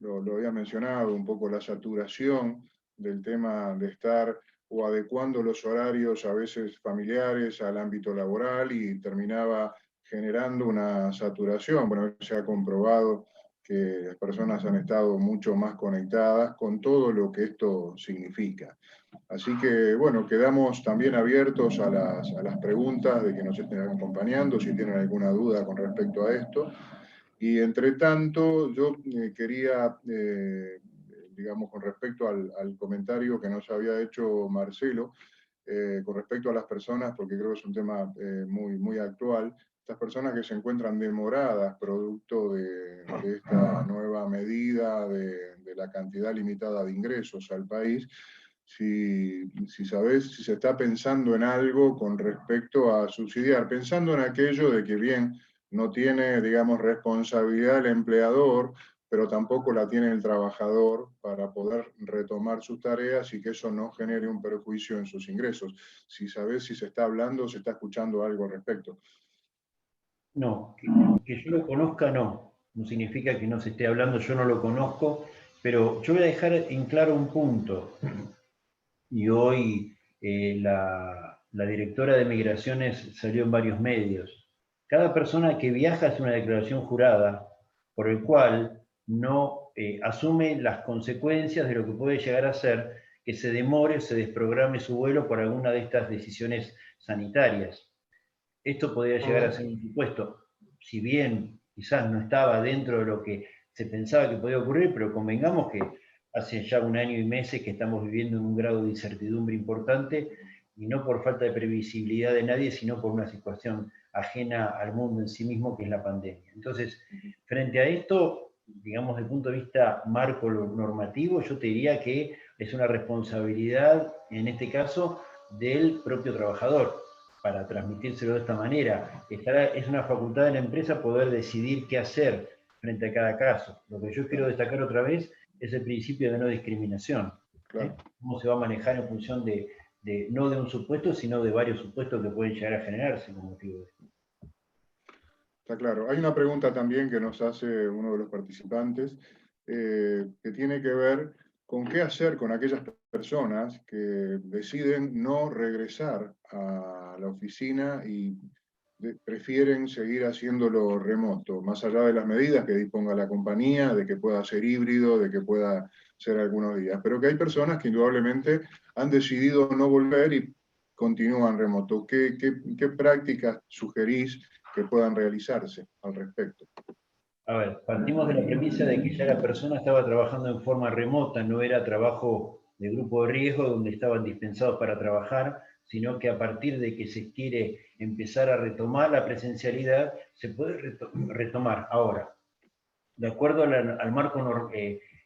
Lo había mencionado, un poco la saturación del tema de estar o adecuando los horarios a veces familiares al ámbito laboral y terminaba generando una saturación. Bueno, se ha comprobado que las personas han estado mucho más conectadas con todo lo que esto significa. Así que, bueno, quedamos también abiertos a las preguntas de que nos estén acompañando, si tienen alguna duda con respecto a esto. Y entre tanto, yo quería, digamos, con respecto al comentario que nos había hecho Marcelo, con respecto a las personas, porque creo que es un tema muy actual, estas personas que se encuentran demoradas producto de esta nueva medida de la cantidad limitada de ingresos al país, si sabés si se está pensando en algo con respecto a subsidiar, pensando en aquello de que bien no tiene, digamos, responsabilidad el empleador, pero tampoco la tiene el trabajador para poder retomar sus tareas y que eso no genere un perjuicio en sus ingresos. Si sabés si se está hablando o se está escuchando algo al respecto. No, que yo lo conozca no. No significa que no se esté hablando, yo no lo conozco, pero yo voy a dejar en claro un punto. Y hoy la directora de Migraciones salió en varios medios. Cada persona que viaja hace una declaración jurada por el cual no asume las consecuencias de lo que puede llegar a ser que se demore o se desprograme su vuelo por alguna de estas decisiones sanitarias. Esto podría llegar a ser un supuesto, si bien quizás no estaba dentro de lo que se pensaba que podía ocurrir, pero convengamos que hace ya un año y meses que estamos viviendo en un grado de incertidumbre importante, y no por falta de previsibilidad de nadie, sino por una situación ajena al mundo en sí mismo, que es la pandemia. Entonces, frente a esto, digamos, desde el punto de vista marco normativo, yo te diría que es una responsabilidad, en este caso, del propio trabajador, para transmitírselo de esta manera. Es una facultad de la empresa poder decidir qué hacer frente a cada caso. Lo que yo quiero destacar otra vez es el principio de no discriminación. Claro. Cómo se va a manejar en función no de un supuesto, sino de varios supuestos que pueden llegar a generarse como motivo de esto. Está claro. Hay una pregunta también que nos hace uno de los participantes, que tiene que ver con qué hacer con aquellas personas que deciden no regresar a la oficina y prefieren seguir haciéndolo remoto, más allá de las medidas que disponga la compañía, de que pueda ser híbrido, de que pueda ser algunos días, pero que hay personas que indudablemente han decidido no volver y continúan remoto. ¿Qué prácticas sugerís que puedan realizarse al respecto? A ver, partimos de la premisa de que ya la persona estaba trabajando en forma remota, no era trabajo de grupo de riesgo donde estaban dispensados para trabajar, sino que a partir de que se quiere empezar a retomar la presencialidad, se puede retomar. Ahora, de acuerdo al marco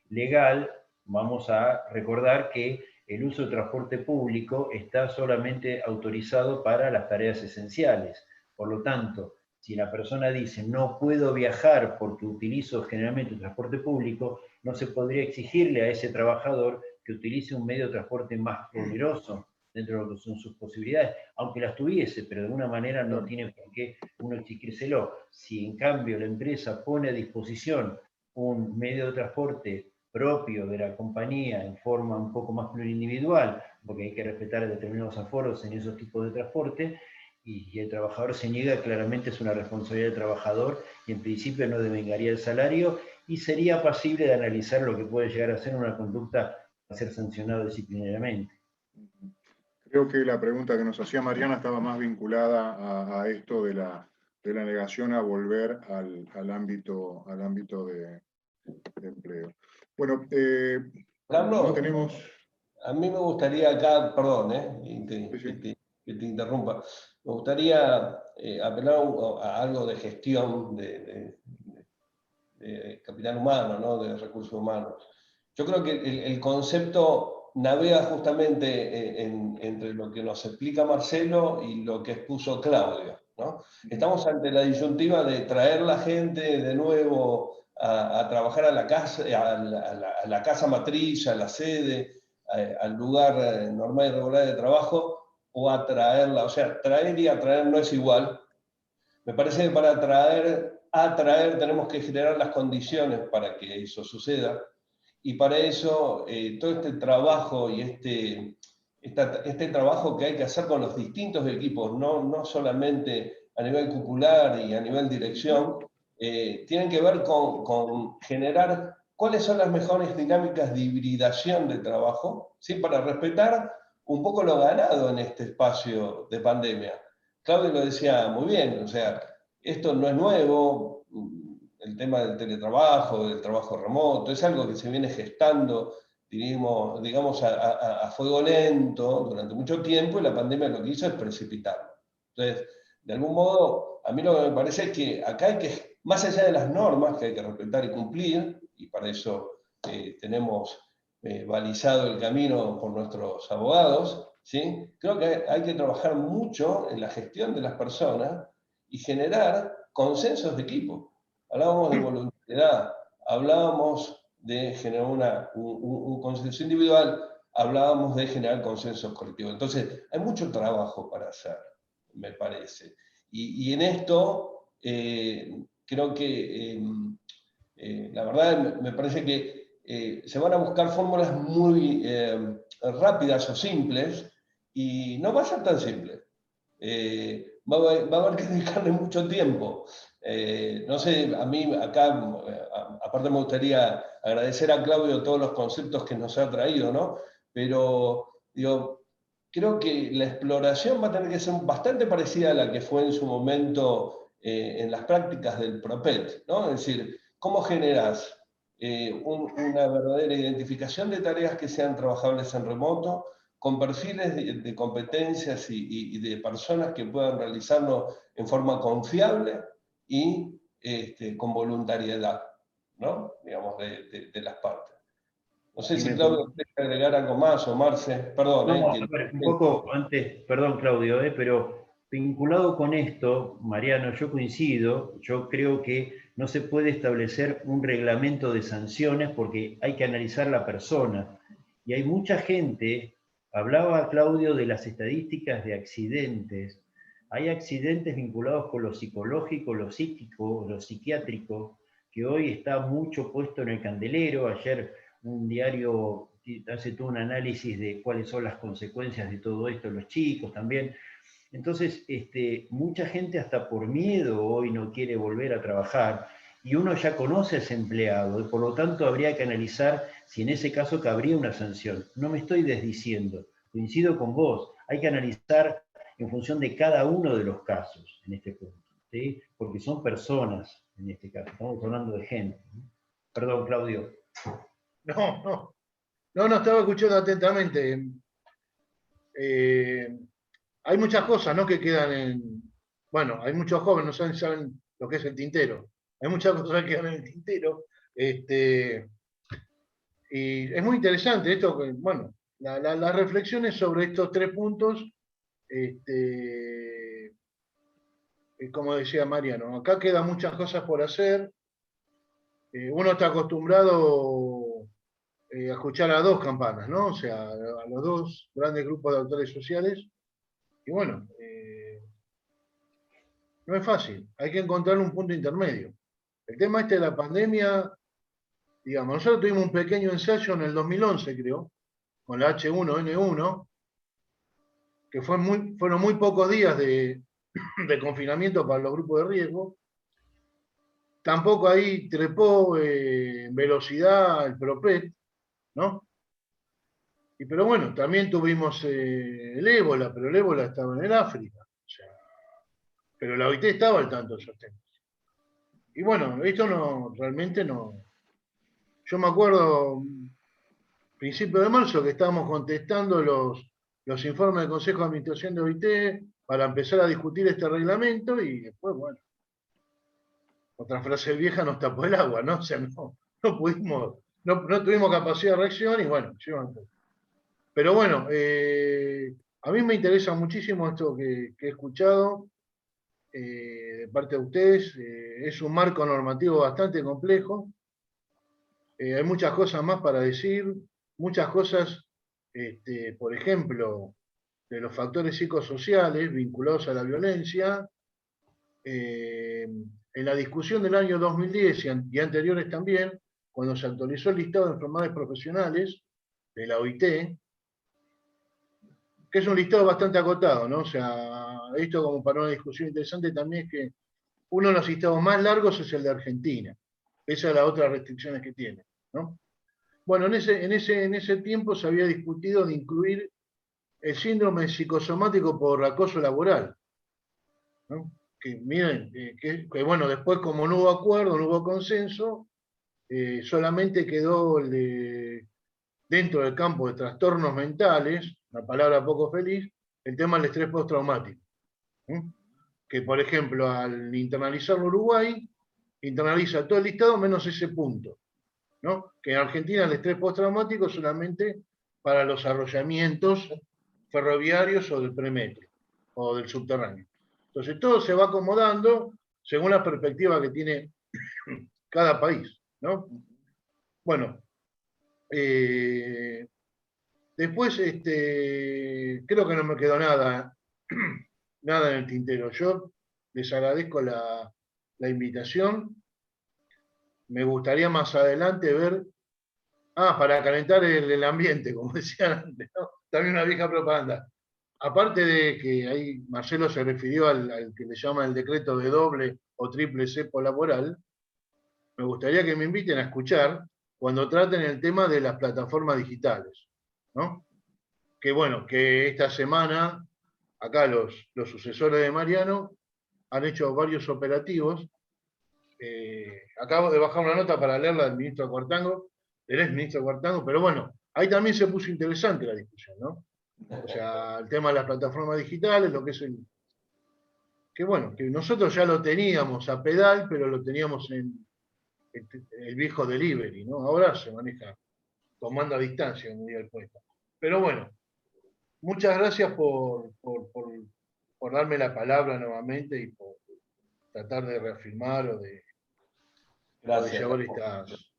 legal, vamos a recordar que el uso del transporte público está solamente autorizado para las tareas esenciales. Por lo tanto, si la persona dice no puedo viajar porque utilizo generalmente el transporte público, no se podría exigirle a ese trabajador que utilice un medio de transporte más poderoso dentro de lo que son sus posibilidades, aunque las tuviese, pero de alguna manera no tiene por qué uno exigírselo. Si en cambio la empresa pone a disposición un medio de transporte propio de la compañía en forma un poco más plurindividual, porque hay que respetar determinados aforos en esos tipos de transporte, y si el trabajador se niega, claramente es una responsabilidad del trabajador y en principio no devengaría el salario y sería pasible de analizar lo que puede llegar a ser una conducta a ser sancionado disciplinariamente. Creo que la pregunta que nos hacía Mariana estaba más vinculada a esto de la negación a volver al ámbito de empleo. Bueno, Carlos, no tenemos... a mí me gustaría acá, perdón, que te interrumpa, me gustaría apelar a algo de gestión de capital humano, ¿no? De recursos humanos. Yo creo que el concepto navega justamente entre lo que nos explica Marcelo y lo que expuso Claudio, ¿no? Estamos ante la disyuntiva de traer la gente de nuevo a trabajar a la casa, a la casa matriz, a la sede, al lugar normal y regular de trabajo, o atraerla. O sea, traer y atraer no es igual. Me parece que para atraer tenemos que generar las condiciones para que eso suceda. Y para eso, todo este trabajo y este trabajo que hay que hacer con los distintos equipos, no solamente a nivel cupular y a nivel dirección, tienen que ver con generar cuáles son las mejores dinámicas de hibridación de trabajo, ¿sí? Para respetar un poco lo ganado en este espacio de pandemia. Claudio lo decía muy bien, o sea, esto no es nuevo, el tema del teletrabajo, del trabajo remoto, es algo que se viene gestando, digamos a fuego lento durante mucho tiempo, y la pandemia lo que hizo es precipitarlo. Entonces, de algún modo, a mí lo que me parece es que acá hay que, más allá de las normas que hay que respetar y cumplir, y para eso tenemos balizado el camino por nuestros abogados, ¿sí? Creo que hay que trabajar mucho en la gestión de las personas y generar consensos de equipo. Hablábamos de voluntariedad, hablábamos de generar un consenso individual, hablábamos de generar consensos colectivos. Entonces, hay mucho trabajo para hacer, me parece. Y en esto, creo que, la verdad, me parece que se van a buscar fórmulas muy rápidas o simples, y no va a ser tan simple. Va a haber que dedicarle mucho tiempo. No sé, a mí acá, aparte me gustaría agradecer a Claudio todos los conceptos que nos ha traído, ¿no? Pero, digo, creo que la exploración va a tener que ser bastante parecida a la que fue en su momento en las prácticas del PROPET, ¿no? Es decir, ¿cómo generas una verdadera identificación de tareas que sean trabajables en remoto, con perfiles de competencias y de personas que puedan realizarlo en forma confiable y con voluntariedad, ¿no? Digamos, de las partes. No sé si Claudio quiere agregar algo más, o Marce, perdón. No, a ver, un poco antes, perdón Claudio, pero vinculado con esto, Mariano, yo coincido, yo creo que no se puede establecer un reglamento de sanciones porque hay que analizar la persona. Y hay mucha gente, hablaba Claudio de las estadísticas de accidentes, hay accidentes vinculados con lo psicológico, lo psíquico, lo psiquiátrico, que hoy está mucho puesto en el candelero. Ayer un diario hace todo un análisis de cuáles son las consecuencias de todo esto, los chicos también. Entonces, mucha gente hasta por miedo hoy no quiere volver a trabajar, y uno ya conoce a ese empleado, y por lo tanto habría que analizar si en ese caso cabría una sanción. No me estoy desdiciendo, coincido con vos, hay que analizar en función de cada uno de los casos en este punto, ¿sí? Porque son personas en este caso, estamos hablando de gente. Perdón, Claudio. No, estaba escuchando atentamente. Hay muchas cosas, ¿no?, que quedan en... Bueno, hay muchos jóvenes, no saben lo que es el tintero. Hay muchas cosas que quedan en el tintero. Y es muy interesante esto, bueno, las reflexiones sobre estos tres puntos, como decía Mariano, acá quedan muchas cosas por hacer. Uno está acostumbrado a escuchar a dos campanas, ¿no? O sea, a los dos grandes grupos de autores sociales. Y bueno, no es fácil, hay que encontrar un punto intermedio. El tema de la pandemia, digamos, nosotros tuvimos un pequeño ensayo en el 2011, creo, con la H1N1, que fueron muy pocos días de de confinamiento para los grupos de riesgo. Tampoco ahí trepó en velocidad el PROPET, ¿no? Pero bueno, también tuvimos el ébola, pero el ébola estaba en el África. O sea, pero la OIT estaba al tanto de esos temas. Y bueno, esto no, realmente no. Yo me acuerdo, principio de marzo, que estábamos contestando los informes del Consejo de Administración de OIT para empezar a discutir este reglamento y después, bueno, otra frase vieja nos tapó el agua, ¿no? O sea, no pudimos, no tuvimos capacidad de reacción y bueno, pero bueno, a mí me interesa muchísimo esto que he escuchado de parte de ustedes. Es un marco normativo bastante complejo. Hay muchas cosas más para decir, muchas cosas, por ejemplo, de los factores psicosociales vinculados a la violencia. En la discusión del año 2010 y anteriores también, cuando se actualizó el listado de enfermedades profesionales de la OIT, que es un listado bastante acotado, ¿no? O sea, esto como para una discusión interesante también es que uno de los listados más largos es el de Argentina. Esa es la otra restricción que tiene, ¿no? Bueno, en ese tiempo se había discutido de incluir el síndrome psicosomático por acoso laboral, ¿no? Que miren, que bueno, después como no hubo acuerdo, no hubo consenso, solamente quedó dentro del campo de trastornos mentales, una palabra poco feliz, el tema del estrés postraumático. Que, por ejemplo, al internalizarlo Uruguay, internaliza todo el listado menos ese punto, ¿no? Que en Argentina el estrés postraumático es solamente para los arrollamientos ferroviarios o del premetro o del subterráneo. Entonces todo se va acomodando según la perspectiva que tiene cada país, ¿no? Bueno, después creo que no me quedó nada, nada en el tintero. Yo les agradezco la invitación. Me gustaría más adelante ver, para calentar el ambiente, como decían antes, ¿no? También una vieja propaganda. Aparte de que ahí Marcelo se refirió al que le llaman el decreto de doble o triple cepo laboral, me gustaría que me inviten a escuchar cuando traten el tema de las plataformas digitales, ¿no? Que bueno, que esta semana acá los sucesores de Mariano han hecho varios operativos. Acabo de bajar una nota para leerla del ministro Cuartango, del ex ministro Cuartango, pero bueno, ahí también se puso interesante la discusión, ¿no? O sea, el tema de las plataformas digitales, lo que es que bueno, que nosotros ya lo teníamos a pedal, pero lo teníamos en el viejo delivery, ¿no? Ahora se maneja con mando a distancia, como diría el poeta. Pero bueno, muchas gracias por darme la palabra nuevamente y por tratar de reafirmar o de llevar estas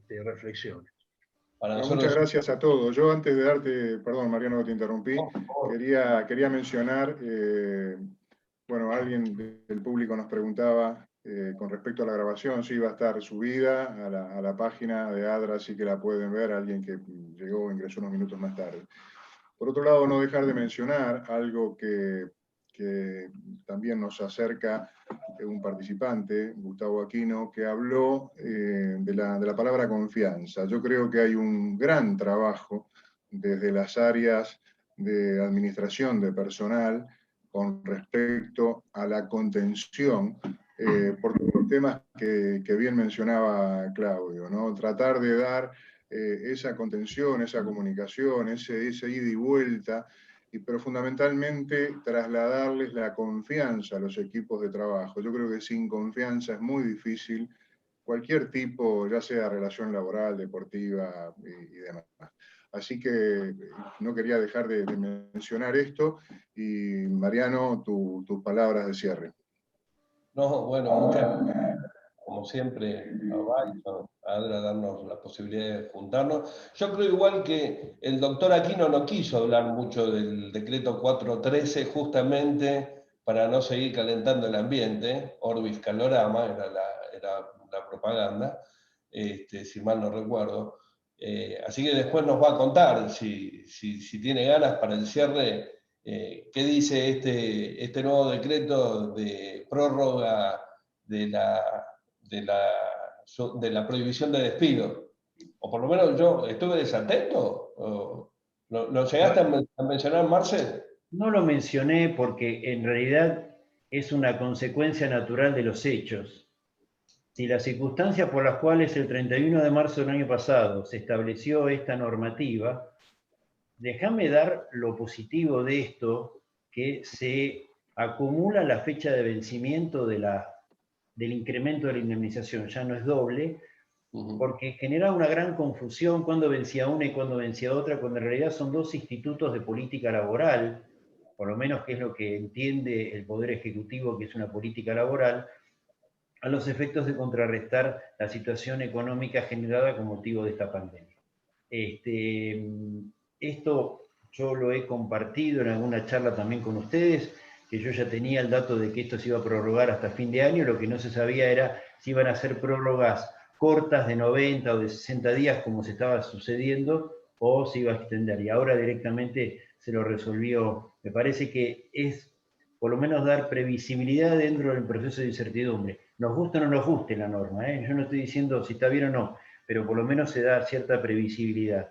reflexiones. Bueno, muchas gracias a todos. Yo antes de darte, perdón Mariano que te interrumpí, quería mencionar, bueno, alguien del público nos preguntaba con respecto a la grabación, si iba a estar subida a la página de ADRA, así que la pueden ver, alguien que llegó, ingresó unos minutos más tarde. Por otro lado, no dejar de mencionar algo que también nos acerca un participante, Gustavo Aquino, que habló de la palabra confianza. Yo creo que hay un gran trabajo desde las áreas de administración de personal con respecto a la contención, por los temas que bien mencionaba Claudio, ¿no? Tratar de dar esa contención, esa comunicación, ese ida y vuelta, pero fundamentalmente trasladarles la confianza a los equipos de trabajo. Yo creo que sin confianza es muy difícil cualquier tipo, ya sea relación laboral, deportiva y demás. Así que no quería dejar de mencionar esto. Y Mariano, tus palabras de cierre. No, bueno, muchas gracias, como siempre, a Adra darnos la posibilidad de juntarnos. Yo creo igual que el doctor Aquino no quiso hablar mucho del decreto 413 justamente para no seguir calentando el ambiente. Orbis Calorama era la propaganda, si mal no recuerdo. Así que después nos va a contar, si tiene ganas para el cierre, ¿Qué dice este nuevo decreto de prórroga de la prohibición de despido? O por lo menos yo estuve desatento. ¿Lo llegaste a mencionar, Marcel? No lo mencioné porque en realidad es una consecuencia natural de los hechos. Si las circunstancias por las cuales el 31 de marzo del año pasado se estableció esta normativa, déjame dar lo positivo de esto, que se acumula la fecha de vencimiento del incremento de la indemnización, ya no es doble, porque genera una gran confusión cuando vencía una y cuando vencía otra, cuando en realidad son dos institutos de política laboral, por lo menos que es lo que entiende el Poder Ejecutivo, que es una política laboral, a los efectos de contrarrestar la situación económica generada con motivo de esta pandemia. Esto yo lo he compartido en alguna charla también con ustedes, que yo ya tenía el dato de que esto se iba a prorrogar hasta fin de año, lo que no se sabía era si iban a ser prórrogas cortas de 90 o de 60 días como se estaba sucediendo, o se iba a extender, y ahora directamente se lo resolvió. Me parece que es por lo menos dar previsibilidad dentro del proceso de incertidumbre. Nos guste o no nos guste la norma, yo no estoy diciendo si está bien o no, pero por lo menos se da cierta previsibilidad.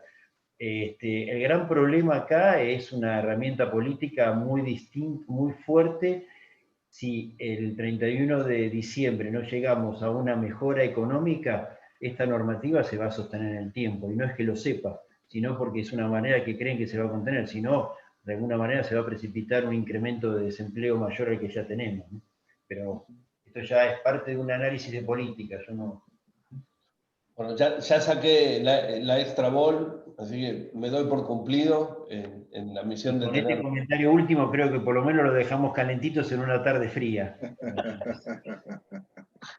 El gran problema acá es una herramienta política muy distinta, muy fuerte. Si el 31 de diciembre no llegamos a una mejora económica, esta normativa se va a sostener en el tiempo, y no es que lo sepa, sino porque es una manera que creen que se va a contener, sino de alguna manera se va a precipitar un incremento de desempleo mayor al que ya tenemos, ¿no? Pero esto ya es parte de un análisis de política, yo no... Bueno, ya saqué la extra ball, así que me doy por cumplido en la misión de Con tener... este comentario último creo que por lo menos lo dejamos calentitos en una tarde fría.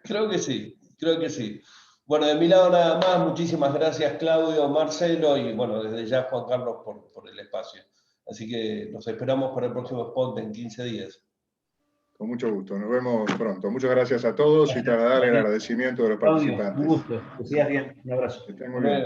Creo que sí, creo que sí. Bueno, de mi lado nada más, muchísimas gracias Claudio, Marcelo y bueno, desde ya Juan Carlos por el espacio. Así que nos esperamos para el próximo spot en 15 días. Con mucho gusto, nos vemos pronto. Muchas gracias a todos y trasladarle el agradecimiento de los Claudio, participantes. un gusto, que sigas bien, un abrazo. Que estén muy bien.